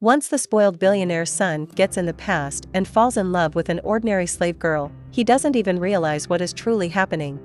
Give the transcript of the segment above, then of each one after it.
Once the spoiled billionaire's son gets in the past and falls in love with an ordinary slave girl, he doesn't even realize what is truly happening.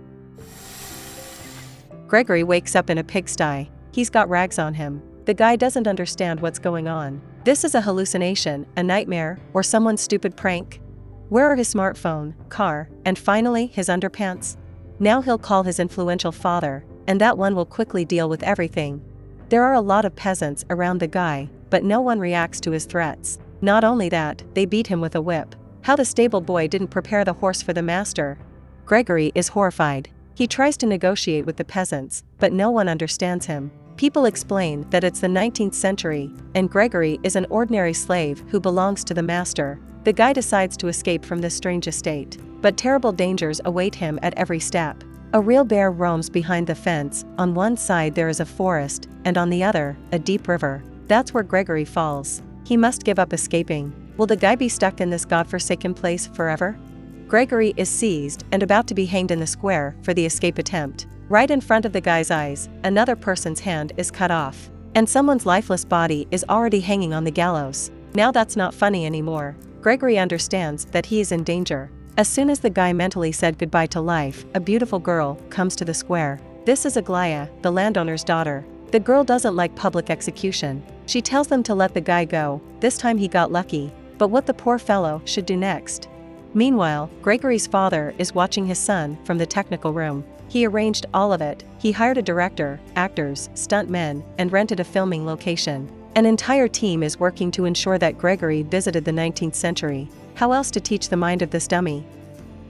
Gregory wakes up in a pigsty. He's got rags on him. The guy doesn't understand what's going on. This is a hallucination, a nightmare, or someone's stupid prank? Where are his smartphone, car, and finally his underpants? Now he'll call his influential father, and that one will quickly deal with everything. There are a lot of peasants around the guy, but no one reacts to his threats. Not only that, they beat him with a whip. How the stable boy didn't prepare the horse for the master. Gregory is horrified. He tries to negotiate with the peasants, but no one understands him. People explain that it's the 19th century, and Gregory is an ordinary slave who belongs to the master. The guy decides to escape from this strange estate, but terrible dangers await him at every step. A real bear roams behind the fence. On one side there is a forest, and on the other, a deep river. That's where Gregory falls. He must give up escaping. Will the guy be stuck in this godforsaken place forever? Gregory is seized and about to be hanged in the square for the escape attempt. Right in front of the guy's eyes, another person's hand is cut off, and someone's lifeless body is already hanging on the gallows. Now that's not funny anymore. Gregory understands that he is in danger. As soon as the guy mentally said goodbye to life, a beautiful girl comes to the square. This is Aglaia, the landowner's daughter. The girl doesn't like public execution. She tells them to let the guy go. This time he got lucky, but what the poor fellow should do next? Meanwhile, Gregory's father is watching his son from the technical room. He arranged all of it. He hired a director, actors, stuntmen, and rented a filming location. An entire team is working to ensure that Gregory visited the 19th century. How else to teach the mind of this dummy?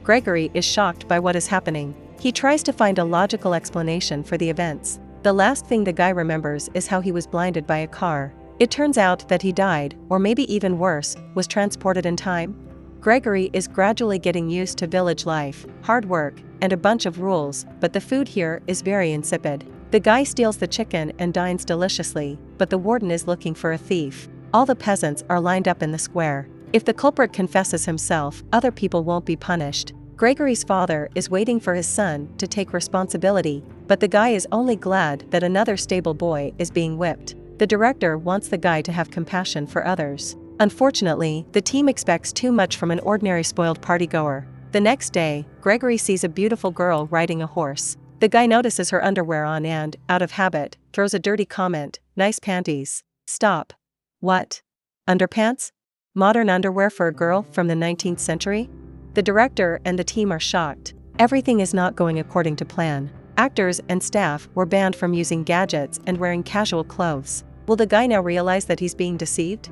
Gregory is shocked by what is happening. He tries to find a logical explanation for the events. The last thing the guy remembers is how he was blinded by a car. It turns out that he died, or maybe even worse, was transported in time. Gregory is gradually getting used to village life, hard work, and a bunch of rules, but the food here is very insipid. The guy steals the chicken and dines deliciously, but the warden is looking for a thief. All the peasants are lined up in the square. If the culprit confesses himself, other people won't be punished. Gregory's father is waiting for his son to take responsibility, but the guy is only glad that another stable boy is being whipped. The director wants the guy to have compassion for others. Unfortunately, the team expects too much from an ordinary spoiled partygoer. The next day, Gregory sees a beautiful girl riding a horse. The guy notices her underwear on and, out of habit, throws a dirty comment, "Nice panties." Stop. What? Underpants? Modern underwear for a girl from the 19th century? The director and the team are shocked. Everything is not going according to plan. Actors and staff were banned from using gadgets and wearing casual clothes. Will the guy now realize that he's being deceived?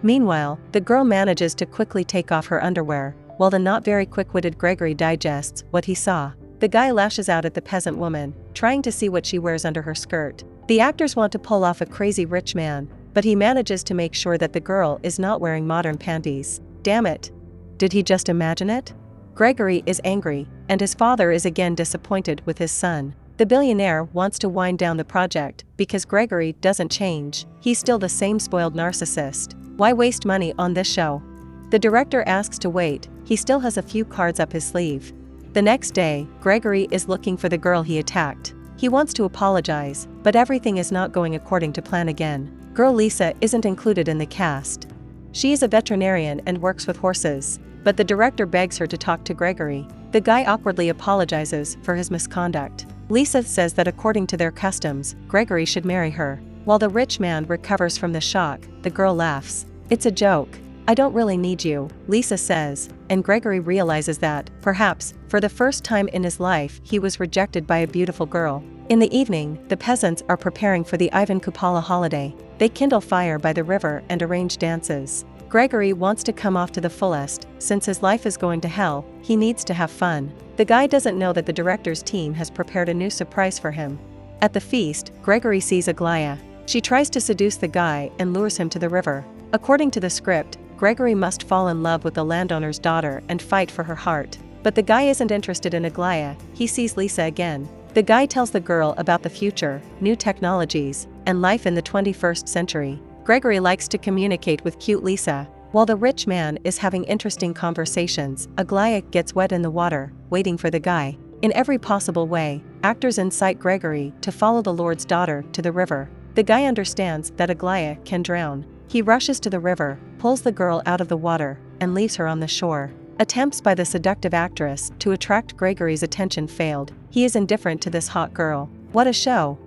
Meanwhile, the girl manages to quickly take off her underwear, while the not very quick-witted Gregory digests what he saw. The guy lashes out at the peasant woman, trying to see what she wears under her skirt. The actors want to pull off a crazy rich man, but he manages to make sure that the girl is not wearing modern panties. Damn it! Did he just imagine it? Gregory is angry, and his father is again disappointed with his son. The billionaire wants to wind down the project, because Gregory doesn't change. He's still the same spoiled narcissist. Why waste money on this show? The director asks to wait. He still has a few cards up his sleeve. The next day, Gregory is looking for the girl he attacked. He wants to apologize, but everything is not going according to plan again. Girl Lisa isn't included in the cast. She is a veterinarian and works with horses, but the director begs her to talk to Gregory. The guy awkwardly apologizes for his misconduct. Lisa says that according to their customs, Gregory should marry her. While the rich man recovers from the shock, the girl laughs. "It's a joke. I don't really need you," Lisa says, and Gregory realizes that, perhaps, for the first time in his life, he was rejected by a beautiful girl. In the evening, the peasants are preparing for the Ivan Kupala holiday. They kindle fire by the river and arrange dances. Gregory wants to come off to the fullest. Since his life is going to hell, he needs to have fun. The guy doesn't know that the director's team has prepared a new surprise for him. At the feast, Gregory sees Aglaia. She tries to seduce the guy and lures him to the river. According to the script, Gregory must fall in love with the landowner's daughter and fight for her heart. But the guy isn't interested in Aglaia. He sees Lisa again. The guy tells the girl about the future, new technologies, and life in the 21st century. Gregory likes to communicate with cute Lisa. While the rich man is having interesting conversations, Aglaia gets wet in the water, waiting for the guy. In every possible way, actors incite Gregory to follow the Lord's daughter to the river. The guy understands that Aglaia can drown. He rushes to the river, pulls the girl out of the water, and leaves her on the shore. Attempts by the seductive actress to attract Gregory's attention failed. He is indifferent to this hot girl. What a show!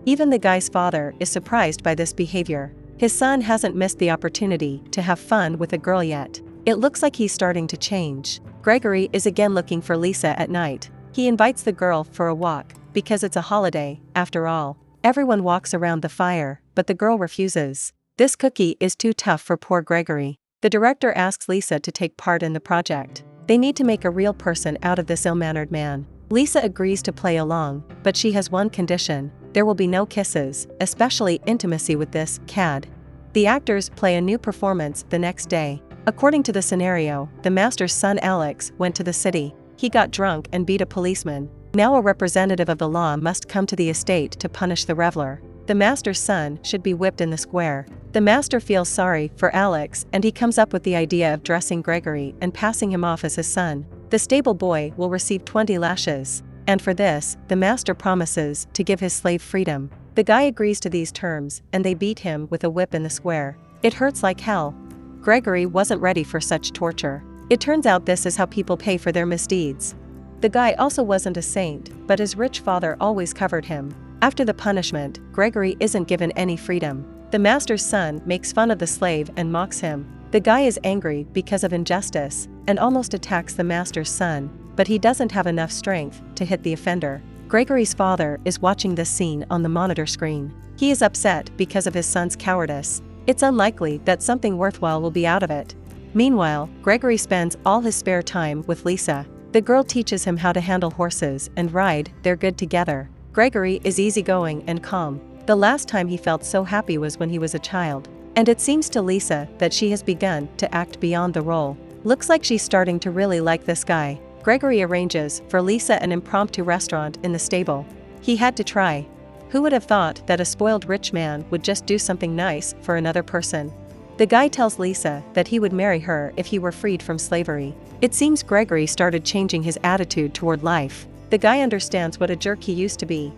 Even the guy's father is surprised by this behavior. His son hasn't missed the opportunity to have fun with a girl yet. It looks like he's starting to change. Gregory is again looking for Lisa at night. He invites the girl for a walk, because it's a holiday, after all. Everyone walks around the fire, but the girl refuses. This cookie is too tough for poor Gregory. The director asks Lisa to take part in the project. They need to make a real person out of this ill-mannered man. Lisa agrees to play along, but she has one condition: there will be no kisses, especially intimacy with this cad. The actors play a new performance the next day. According to the scenario, the master's son Alex went to the city. He got drunk and beat a policeman. Now a representative of the law must come to the estate to punish the reveler. The master's son should be whipped in the square. The master feels sorry for Alex and he comes up with the idea of dressing Gregory and passing him off as his son. The stable boy will receive 20 lashes. And for this, the master promises to give his slave freedom. The guy agrees to these terms and they beat him with a whip in the square. It hurts like hell. Gregory wasn't ready for such torture. It turns out this is how people pay for their misdeeds. The guy also wasn't a saint, but his rich father always covered him. After the punishment, Gregory isn't given any freedom. The master's son makes fun of the slave and mocks him. The guy is angry because of injustice and almost attacks the master's son, but he doesn't have enough strength to hit the offender. Gregory's father is watching this scene on the monitor screen. He is upset because of his son's cowardice. It's unlikely that something worthwhile will be out of it. Meanwhile, Gregory spends all his spare time with Lisa. The girl teaches him how to handle horses and ride. They're good together. Gregory is easygoing and calm. The last time he felt so happy was when he was a child. And it seems to Lisa that she has begun to act beyond the role. Looks like she's starting to really like this guy. Gregory arranges for Lisa an impromptu restaurant in the stable. He had to try. Who would have thought that a spoiled rich man would just do something nice for another person? The guy tells Lisa that he would marry her if he were freed from slavery. It seems Gregory started changing his attitude toward life. The guy understands what a jerk he used to be.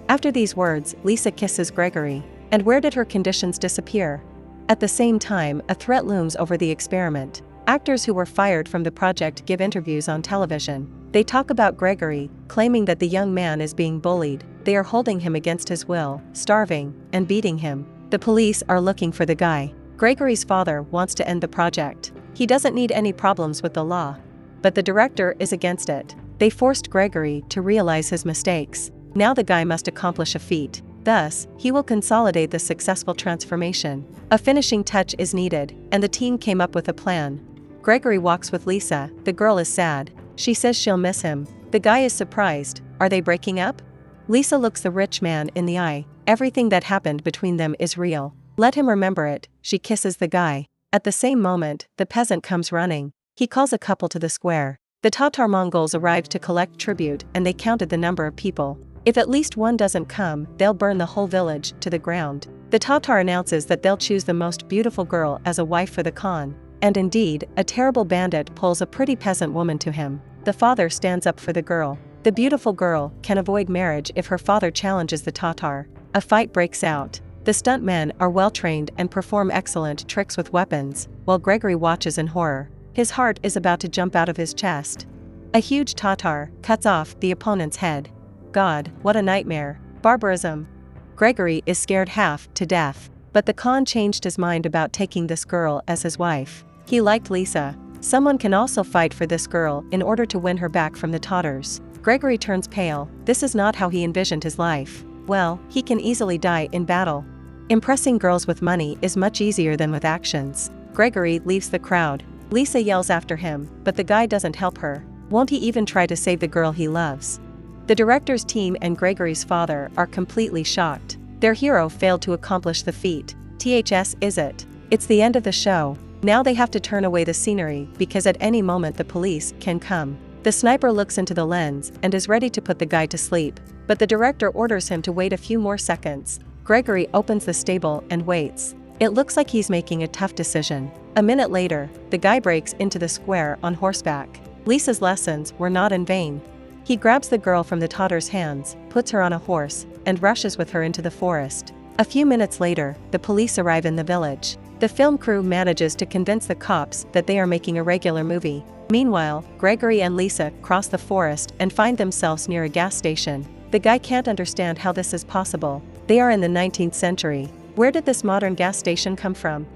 After these words, Lisa kisses Gregory. And where did her conditions disappear? At the same time, a threat looms over the experiment. Actors who were fired from the project give interviews on television. They talk about Gregory, claiming that the young man is being bullied. They are holding him against his will, starving, and beating him. The police are looking for the guy. Gregory's father wants to end the project. He doesn't need any problems with the law. But the director is against it. They forced Gregory to realize his mistakes. Now the guy must accomplish a feat. Thus, he will consolidate the successful transformation. A finishing touch is needed, and the team came up with a plan. Gregory walks with Lisa. The girl is sad. She says she'll miss him. The guy is surprised. Are they breaking up? Lisa looks the rich man in the eye. Everything that happened between them is real. Let him remember it. She kisses the guy. At the same moment, the peasant comes running. He calls a couple to the square. The Tatar Mongols arrived to collect tribute and they counted the number of people. If at least one doesn't come, they'll burn the whole village to the ground. The Tatar announces that they'll choose the most beautiful girl as a wife for the Khan. And indeed, a terrible bandit pulls a pretty peasant woman to him. The father stands up for the girl. The beautiful girl can avoid marriage if her father challenges the Tatar. A fight breaks out. The stuntmen are well trained and perform excellent tricks with weapons, while Gregory watches in horror. His heart is about to jump out of his chest. A huge Tatar cuts off the opponent's head. God, what a nightmare. Barbarism. Gregory is scared half to death. But the Khan changed his mind about taking this girl as his wife. He liked Lisa. Someone can also fight for this girl in order to win her back from the Tatars. Gregory turns pale. This is not how he envisioned his life. Well, he can easily die in battle. Impressing girls with money is much easier than with actions. Gregory leaves the crowd. Lisa yells after him, but the guy doesn't help her. Won't he even try to save the girl he loves? The director's team and Gregory's father are completely shocked. Their hero failed to accomplish the feat. THS is it? It's the end of the show. Now they have to turn away the scenery because at any moment the police can come. The sniper looks into the lens and is ready to put the guy to sleep, but the director orders him to wait a few more seconds. Gregory opens the stable and waits. It looks like he's making a tough decision. A minute later, the guy breaks into the square on horseback. Lisa's lessons were not in vain. He grabs the girl from the Tatar's hands, puts her on a horse, and rushes with her into the forest. A few minutes later, the police arrive in the village. The film crew manages to convince the cops that they are making a regular movie. Meanwhile, Gregory and Lisa cross the forest and find themselves near a gas station. The guy can't understand how this is possible. They are in the 19th century. Where did this modern gas station come from?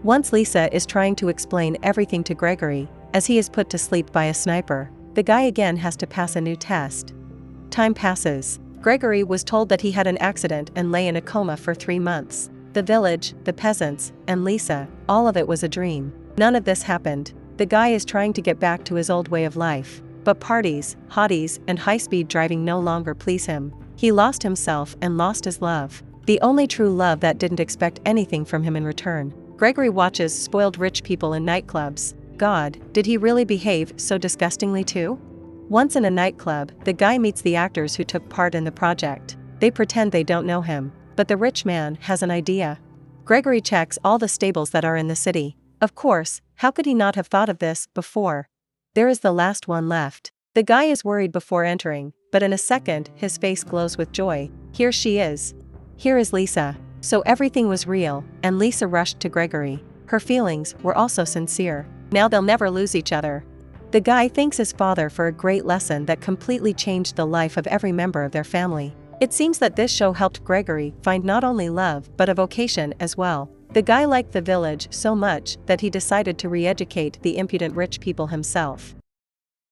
Once Lisa is trying to explain everything to Gregory, as he is put to sleep by a sniper, the guy again has to pass a new test. Time passes. Gregory was told that he had an accident and lay in a coma for 3 months. The village, the peasants, and Lisa, all of it was a dream. None of this happened. The guy is trying to get back to his old way of life. But parties, hotties, and high-speed driving no longer please him. He lost himself and lost his love. The only true love that didn't expect anything from him in return. Gregory watches spoiled rich people in nightclubs. God, did he really behave so disgustingly too? Once in a nightclub, the guy meets the actors who took part in the project. They pretend they don't know him. But the rich man has an idea. Gregory checks all the stables that are in the city. Of course, how could he not have thought of this before? There is the last one left. The guy is worried before entering, but in a second his face glows with joy. Here she is. Here is Lisa. So everything was real, and Lisa rushed to Gregory. Her feelings were also sincere. Now they'll never lose each other. The guy thanks his father for a great lesson that completely changed the life of every member of their family. It seems that this show helped Gregory find not only love but a vocation as well. The guy liked the village so much that he decided to re-educate the impudent rich people himself.